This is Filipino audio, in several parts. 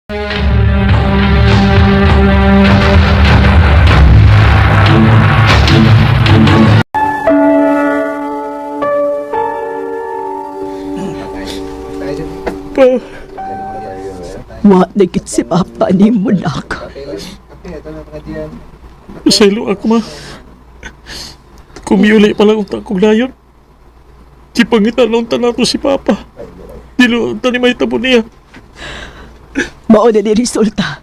Pa, Wa nagit si Papa ni mo nak. masaylo ako ma. Kumiyuli pala kung takong layon. Kipangitan nung tanato si Papa. Dilo, tani may tabo niya. Mao na ni resulta.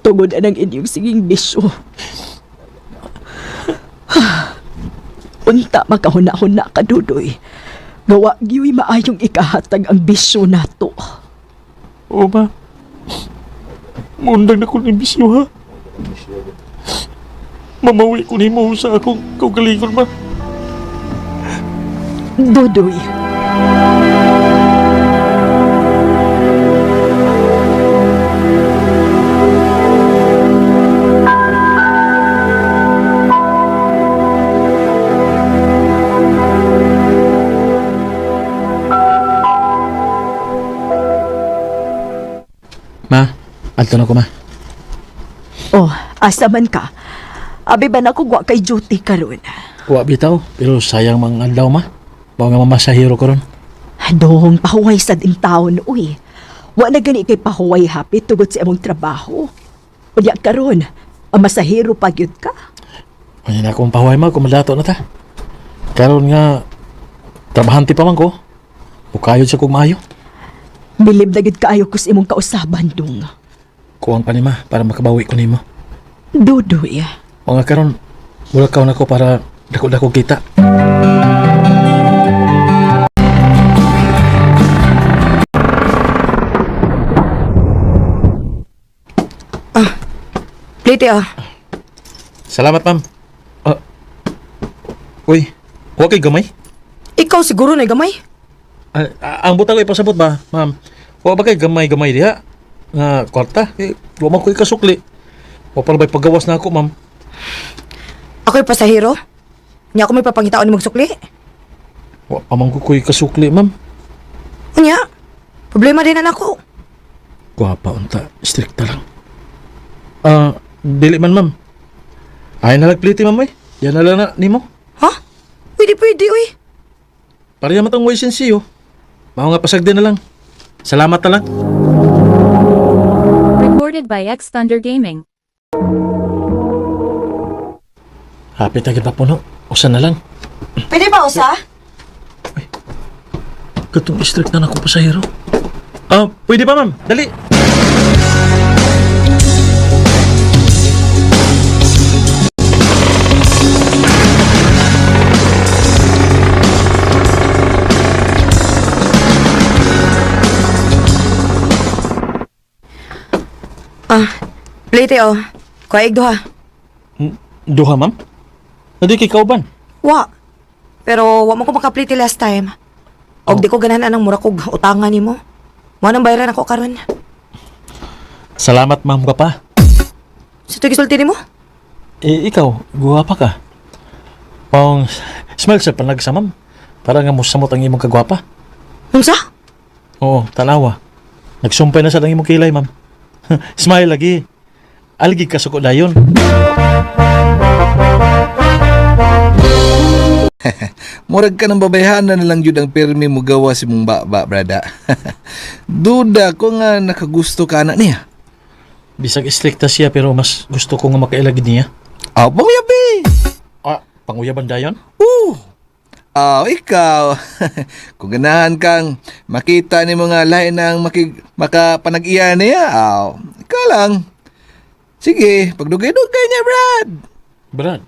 Tungod na ng inyong siging bisyo. Unta makahuna-huna ka, Dudoy. Gawa giyo'y maayong ikahatag ang bisyo nato. Oo ma. Mundag na ko ng bisyo ha. Mamawi ko ni mo sa akong kaugalingon ma. Dudoy. Ma, alto na ko ma. Oh, asa man ka? Abi ba na ko wa kay duty karon? Wa bitaw, pero sayang mang adlaw ma. Bawa nga mamasahiro ko ron. Dong, pahuway sa ding taon, uy. Wa na gani kay pahuway hapit tugod sa imong trabaho. Unya karon, ang masahiro pa gyud ka. Kanya na akong pahuay ma, kumalato na ta. Karon nga, trabahanti pa man ko. Bukayod sa kong maayo. Bilib na gyud kaayo ko sa imong kausaban, dong. Kuwang pa ni ma, para makabawi ko ni mo. Dudoy. O nga karon, bulakaw na ko para dako-dako kita. Plite Salamat ma'am. Uy, huwag kay gamay. Ikaw siguro na gamay. Ang buta ko ipasabot ba, ma'am? Huwag ba kay gamay-gamay diha? Nga kwarta, huwag man ko ikasukli. Huwag pa ba'y paggawas na ako, ma'am. Ako'y pasahero. Nya ako may papangitaon ni magsukli. Huwag pa man ko ikasukli, ma'am. Unya, problema din na ako. Guwapa unta, strikta lang. Dili man, ma'am. Ay nalagpliti, ma'am, yan na lang na, ni mo. Ha? Pwede, uy. Pariya matang way sensiyo. Mao nga pasagdi na lang. Salamat na lang. Recorded by X Thunder Gaming. Hapit agad pa puno. Usa na lang. Pwede ba, usa? Katong strict na ako pasahero. Pwede pa, ma'am. Dali. Plite Kuwaig duha. Duha, ma'am? Nadi kay kauban. Wa. Pero wa mo ko makaplite last time. Og di ko ganahan ang mura kog utangan nimo. Mo nang bayaran ako karon. Salamat, ma'am ka pa. Sa tugisulti nimo? Ikaw, guwapa ka. Pang smile sa panag sa ma'am. Para nga musamot ang imong kagwapa. Unsa? Oo, tanawa. Nagsumpay na sa lang imong kilay, ma'am. Smile lagi. Algi ka suko dayon. Murag ka ng babayhanan na lang jud ang pirmi mo gawa si mong baba, brada. Duda ko nga nakagusto ka na niya. Bisag istrikta siya pero mas gusto ko nga makailagid niya. Panguyabi! Panguyaban dayon? Ikaw. Kung ganahan kang makita ni mga lain ng makapanag-iya niya, ikaw lang. Sige, pagdugay-dugay niya, Brad. Brad?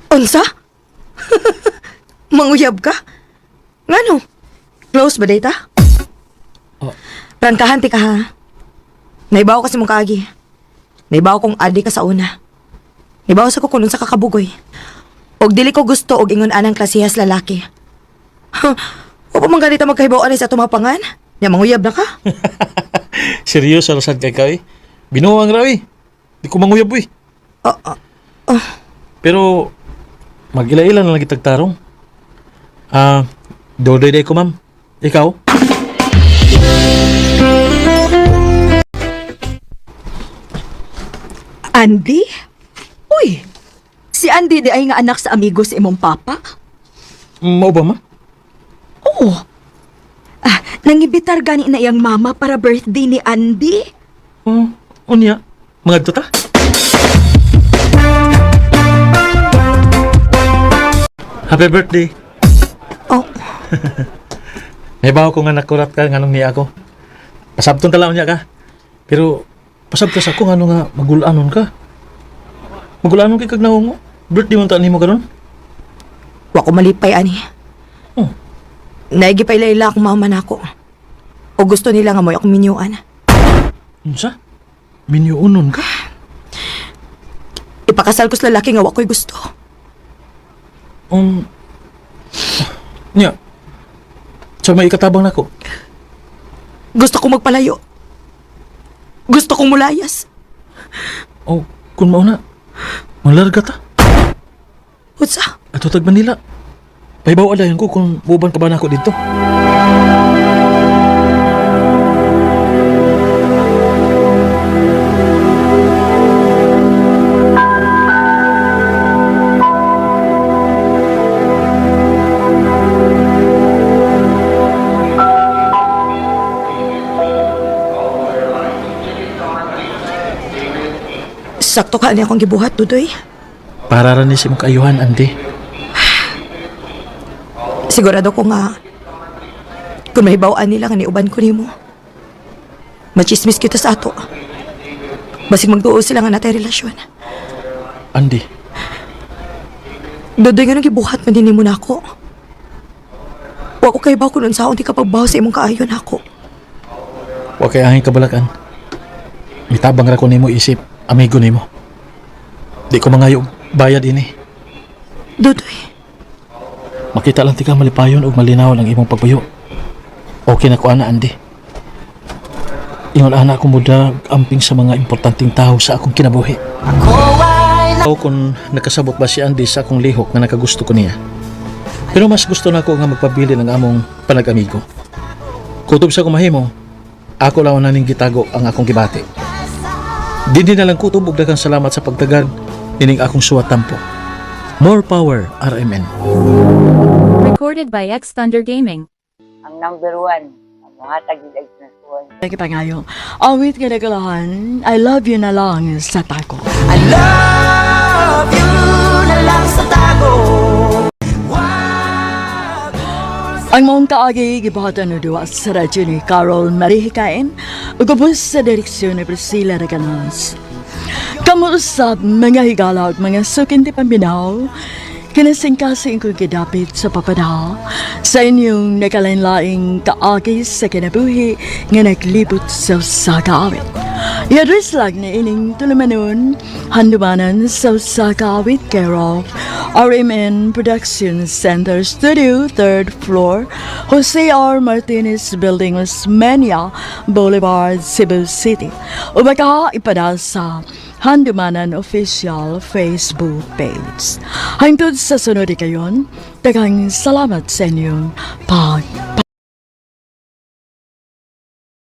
Unsa? Manguyab ka? Ngano? Close ba data? Rangkahan ti ka ha. Naibaw ka si mong kaagi. Naibaw kong adi ka sa una. Naibaw sa kukulong sa kakabugoy. Og dili ko gusto og ingon anang klasihas lalaki. O pa man ganita magkahibaw sa tumapangan? Nya manguyab na ka? Seryoso rasad kay kay? Binuwang rawi. Di ko manguyab uy. Pero mag-ila-ila na lang kitagtarong. Dodoy day ko, ma'am. Ikaw? Andy? Uy, si Andy di ay nga anak sa amigo sa imong papa? Mao ba, ma? Oo. Nangibitar gani na iyang mama para birthday ni Andy. Oh, unya. Mga ta? Happy birthday. Oh, May bawa ko nga nakurat ka nganong niya ako. Pasabton talaw niya ka. Pero pasabtas ako ngano nga magulanon ka. Magulanon kay kag naong mo. Birthday mo ta nimo karon? wa ko malipay ani. Oh. Naigipay layla akong mama na ako. O gusto nila nga mo akong minyuan. Unsa? Minyuunon ka? Ipakasal ko sa lalaki nga wa ko'y gusto. Nya. So may ikatabang nako. Gusto kong magpalayo. Gusto kong mulayas. Oh, kun mao na. Malarga ta. Utsa, Ato tag Manila. Paibaw adayon ko kung buban ka ba nako dito. sakto ka ni akong gibuhat, Dudoy. Para ra ni si mong kaayuhan, Andy. Sigurado ko nga, kung mahibawaan nila nga niuban ko nimo, machismis kita sa ato. Basig magtuo sila nga natay relasyon. Andy, Dudoy nga nang gibuhat man din mo na ako. Wa ko kay baw kung unsaon di ka pagbaw sa imong kaayon ako. wa kay ahing kabalakan. Mitabang ra ko nimo isip, amigo nimo. Di ko mangayo bayad ini. Dudoy, Makita lang ti ka malipayon ug malinaw ang imong pagpuyo. Okay na ko ana, Andy. Ingon ana ko muda amping sa mga importanteng tao sa akong kinabuhi. Ako kung nakasabot ba si Andy sa akong lihok nga nakagusto ko niya. Pero mas gusto na ako nga magpabili ng among panag-amigo. Kutob sa kumahimo, ako lang na ning gitago ang akong gibati. Dindi na lang kutob og daghang salamat sa pagtagad ining akong suwatampo. More power, RMN. Recorded by X Thunder Gaming. Ang number one, ang mga tagig na suwan. Nagkipangayo, awit ka nagalahan, I love you na lang sa tako. Ang maong kaagi, gibuhatan na duwa sa radyo ni Carol Marihikain, ugubos sa direksyon ni Priscilla Reganos. Kamuusap mga higala at mga sukinti paminaw, kinasingkasing kong kidapit sa papadaw sa inyong nakalain-laing kaagi sa kinabuhi nga naglibot sa sakawit. I-address lang na ining tulumanon, handumanan sa sakawit care of RMN Production Center Studio, 3rd floor, Jose R. Martinez Building, Osmeña Boulevard, Cebu City. O baka ipada sa Handumanan Official Facebook page. Hangtod sa sunod kayon, daghang salamat sa inyong